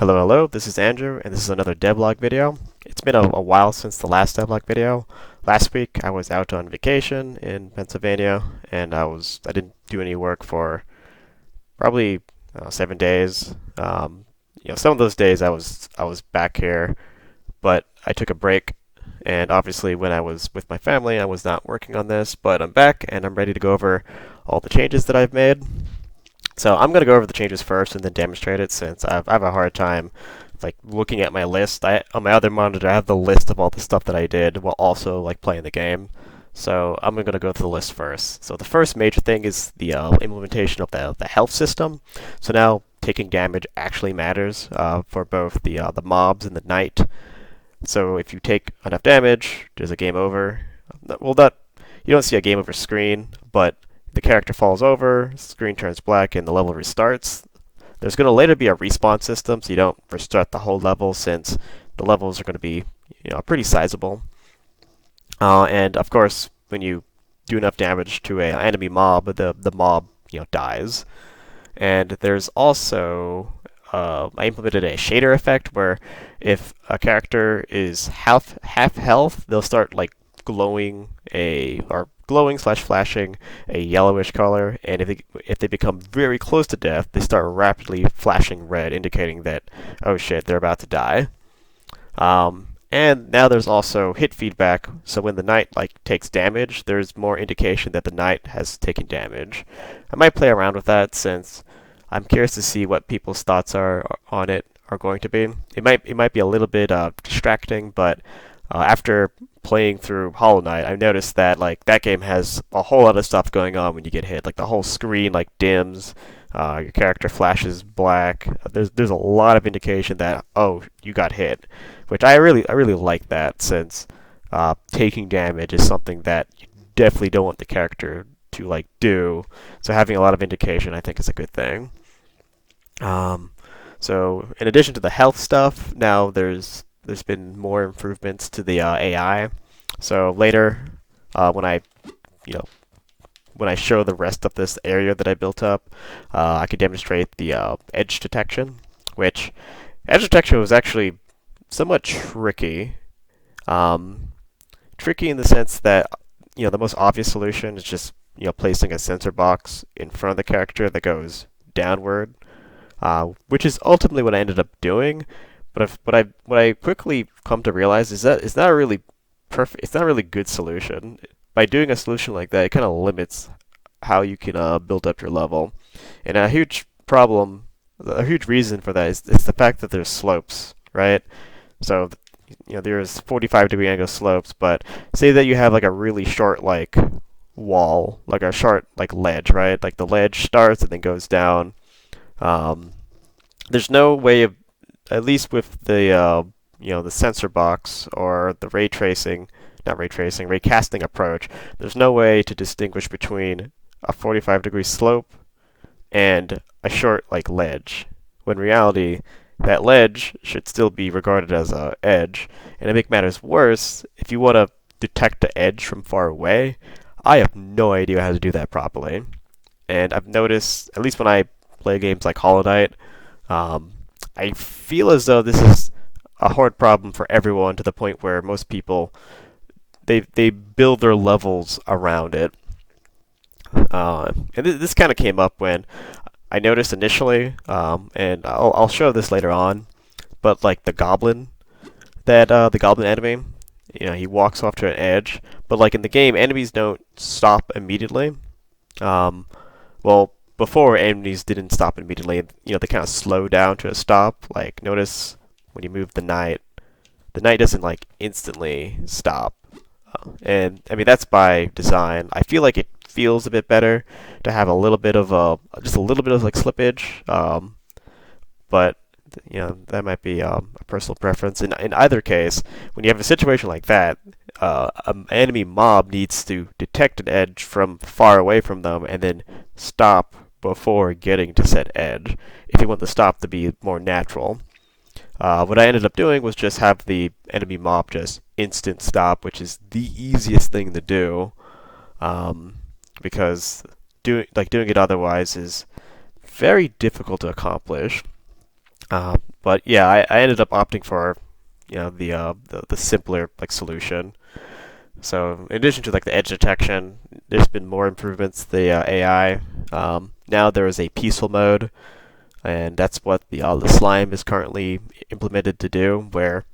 Hello, hello, this is Andrew, and this is another Devlog video. It's been a while since the last Devlog video. Last week, I was out on vacation in Pennsylvania, and I didn't do any work for probably 7 days. Some of those days I was back here, but I took a break, and obviously when I was with my family, I was not working on this, but I'm back, and I'm ready to go over all the changes that I've made. So I'm going to go over the changes first and then demonstrate it since I have a hard time like looking at my list. On my other monitor I have the list of all the stuff that I did while also like playing the game. So I'm going to go through the list first. So the first major thing is the implementation of the health system. So now taking damage actually matters for both the mobs and the knight. So if you take enough damage, there's a game over. Well, not you don't see a game over screen, but the character falls over, screen turns black, and the level restarts. There's going to later be a respawn system, so you don't restart the whole level since the levels are going to be, pretty sizable. And of course, when you do enough damage to an enemy mob, the mob dies. And there's also I implemented a shader effect where if a character is half health, they'll start like glowing slash flashing a yellowish color, and if they become very close to death, they start rapidly flashing red, indicating that oh shit, they're about to die. And now there's also hit feedback, so when the knight takes damage, there's more indication that the knight has taken damage. I might play around with that since I'm curious to see what people's thoughts are going to be. It might be a little bit distracting, but after playing through Hollow Knight, I've noticed that that game has a whole lot of stuff going on when you get hit. Like the whole screen dims, your character flashes black. There's a lot of indication that oh you got hit, which I really like that since taking damage is something that you definitely don't want the character to do. So having a lot of indication I think is a good thing. So in addition to the health stuff, now there's been more improvements to the AI. So later, when I show the rest of this area that I built up, I can demonstrate the edge detection, which edge detection was actually somewhat tricky. Tricky in the sense that the most obvious solution is just placing a sensor box in front of the character that goes downward, which is ultimately what I ended up doing. But what I quickly come to realize is that it's not a really perfect. It's not a really good solution. By doing a solution like that, it kind of limits how you can build up your level. And a huge reason for that is the fact that there's slopes, right? So there's 45-degree angle slopes, but say that you have a really short wall, a short ledge, right? Like the ledge starts and then goes down. There's no way of, at least with the sensor box or the ray casting approach, there's no way to distinguish between a 45-degree slope and a short ledge. When in reality, that ledge should still be regarded as a edge. And to make matters worse, if you want to detect the edge from far away, I have no idea how to do that properly. And I've noticed, at least when I play games like Hollow Knight, I feel as though this is a hard problem for everyone to the point where most people they build their levels around it. And this kind of came up when I noticed initially, and I'll show this later on, but the goblin the goblin enemy, he walks off to an edge, but in the game, enemies don't stop immediately. Well, before enemies didn't stop immediately, they kind of slow down to a stop. Notice when you move the knight doesn't instantly stop. And I mean that's by design. I feel like it feels a bit better to have a little bit of just a little bit of slippage. But that might be a personal preference. In either case, when you have a situation like that, an enemy mob needs to detect an edge from far away from them and then stop before getting to said edge if you want the stop to be more natural. What I ended up doing was just have the enemy mob just instant stop, which is the easiest thing to do, because doing it otherwise is very difficult to accomplish. But yeah, I ended up opting for the simpler like solution. So in addition to like the edge detection, there's been more improvements to the AI. Now there is a peaceful mode, and that's what the slime is currently implemented to do, where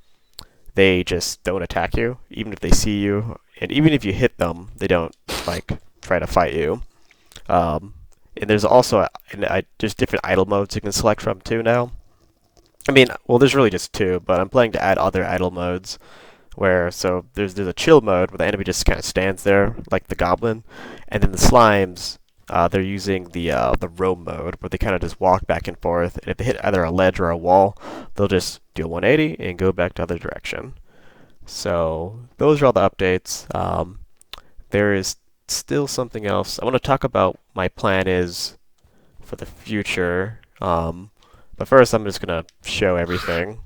they just don't attack you, even if they see you, and even if you hit them, they don't like try to fight you. Um, and there's also there's different idle modes you can select from too now. I mean, well, there's really just two, but I'm planning to add other idle modes where there's a chill mode where the enemy just kind of stands there like the goblin, and then the slimes they're using the roam mode where they kind of just walk back and forth, and if they hit either a ledge or a wall, they'll just do a 180 and go back the other direction. So those are all the updates. There is still something else I want to talk about. My plan is for the future. But first, I'm just gonna show everything.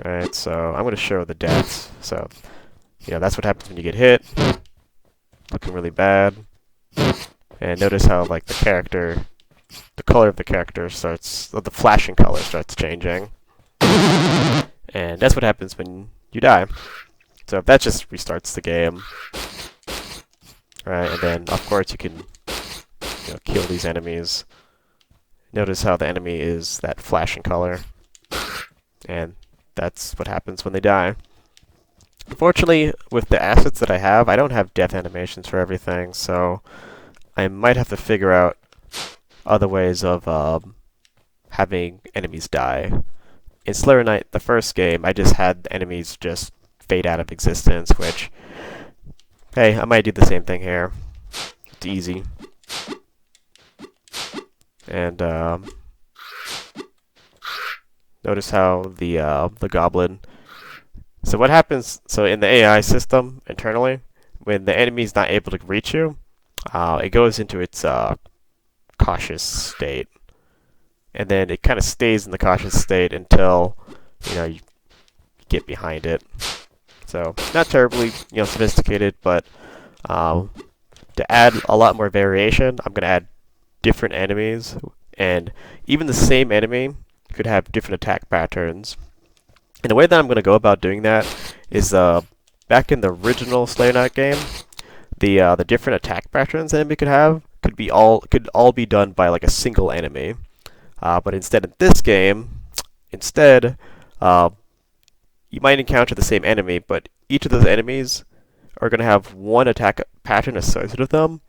Alright, so I'm gonna show the deaths. So, that's what happens when you get hit. Looking really bad. And notice how, like, the color of the character the flashing color starts changing. And that's what happens when you die. So that just restarts the game. Right, and then, of course, you can kill these enemies. Notice how the enemy is that flashing color. And that's what happens when they die. Unfortunately, with the assets that I have, I don't have death animations for everything, so I might have to figure out other ways of having enemies die. In Slayer Knight, the first game, I just had the enemies just fade out of existence, which, hey, I might do the same thing here. It's easy. And notice how the goblin. So what happens? So in the AI system internally, when the enemy's not able to reach you, it goes into its cautious state, and then it kind of stays in the cautious state until you get behind it. So not terribly sophisticated, but to add a lot more variation, I'm gonna add different enemies, and even the same enemy could have different attack patterns. And the way that I'm going to go about doing that is back in the original Slayer Knight game, the different attack patterns the enemy could all be done by like a single enemy. But instead in this game, you might encounter the same enemy, but each of those enemies are going to have one attack pattern associated with them,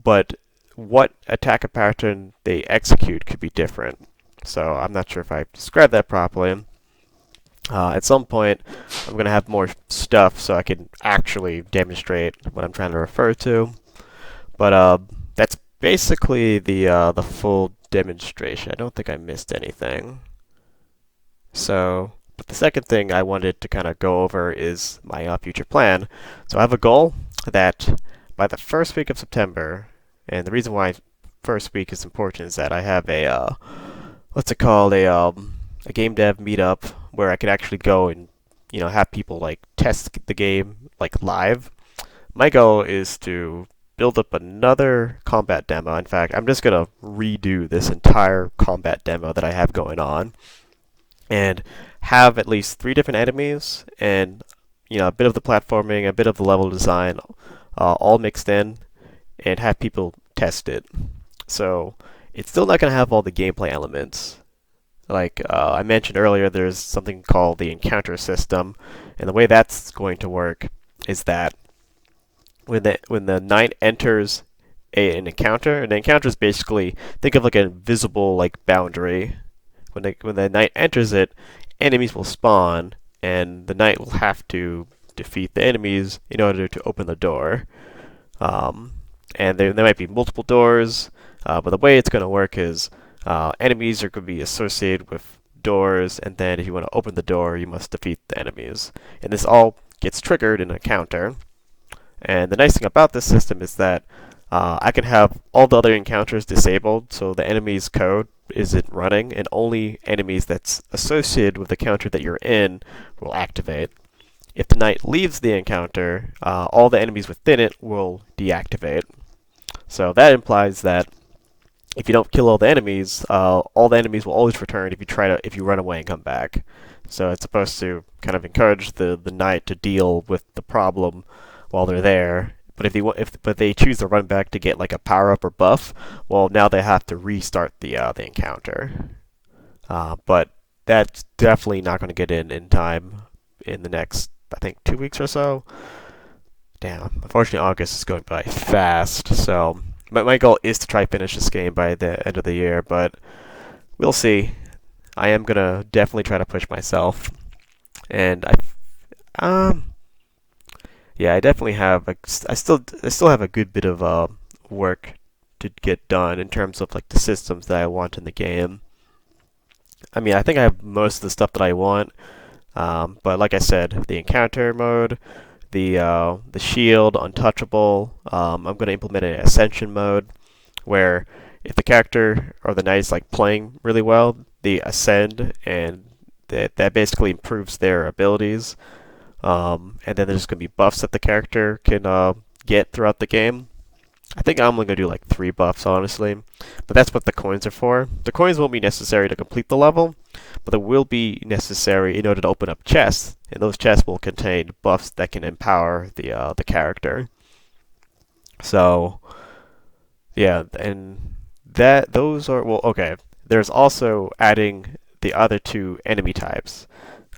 but what attack pattern they execute could be different. So I'm not sure if I described that properly. At some point, I'm going to have more stuff so I can actually demonstrate what I'm trying to refer to. But that's basically the full demonstration. I don't think I missed anything. But the second thing I wanted to kind of go over is my future plan. So I have a goal that by the first week of September, and the reason why first week is important is that I have a what's it called, a game dev meetup where I could actually go and have people like test the game like live. My goal is to build up another combat demo. In fact, I'm just gonna redo this entire combat demo that I have going on, and have at least 3 different enemies, and a bit of the platforming, a bit of the level design, all mixed in, and have people test it. So it's still not going to have all the gameplay elements. Like I mentioned earlier, there's something called the encounter system, and the way that's going to work is that when the knight enters an encounter, and the encounter is basically, think of like an invisible like boundary. When the knight enters it, enemies will spawn, and the knight will have to defeat the enemies in order to open the door. And there might be multiple doors, but the way it's going to work is enemies are going to be associated with doors, and then if you want to open the door, you must defeat the enemies. And this all gets triggered in a counter. And the nice thing about this system is that I can have all the other encounters disabled, so the enemy's code isn't running, and only enemies that's associated with the counter that you're in will activate. If the knight leaves the encounter, all the enemies within it will deactivate. So that implies that if you don't kill all the enemies will always return if you run away and come back. So it's supposed to kind of encourage the knight to deal with the problem while they're there. But if they choose to run back to get like a power up or buff, well now they have to restart the encounter. But that's definitely not going to get in time in the next, I think, 2 weeks or so. Damn, unfortunately August is going by fast, so my goal is to try to finish this game by the end of the year, but we'll see. I am gonna definitely try to push myself, and yeah, I definitely have I still have a good bit of work to get done in terms of like the systems that I want in the game. I mean, I think I have most of the stuff that I want, but like I said, the encounter mode, the shield, untouchable. I'm going to implement an ascension mode where if the character or the knight is like playing really well, they ascend and that basically improves their abilities. And then there's going to be buffs that the character can get throughout the game. I think I'm only going to do like 3 buffs, honestly. But that's what the coins are for. The coins won't be necessary to complete the level, but they will be necessary in order to open up chests. And those chests will contain buffs that can empower the character. So, yeah, and those are, well, okay. There's also adding the other 2 enemy types.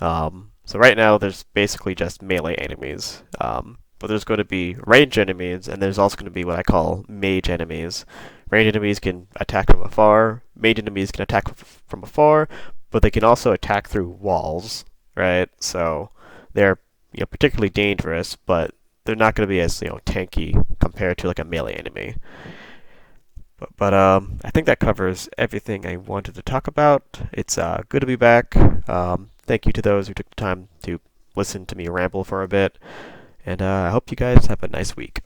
So right now there's basically just melee enemies. But there's going to be range enemies, and there's also going to be what I call mage enemies. Range enemies can attack from afar. Mage enemies can attack from afar, but they can also attack through walls, right? So they're particularly dangerous, but they're not going to be as tanky compared to like a melee enemy. But I think that covers everything I wanted to talk about. It's good to be back. Thank you to those who took the time to listen to me ramble for a bit. And I hope you guys have a nice week.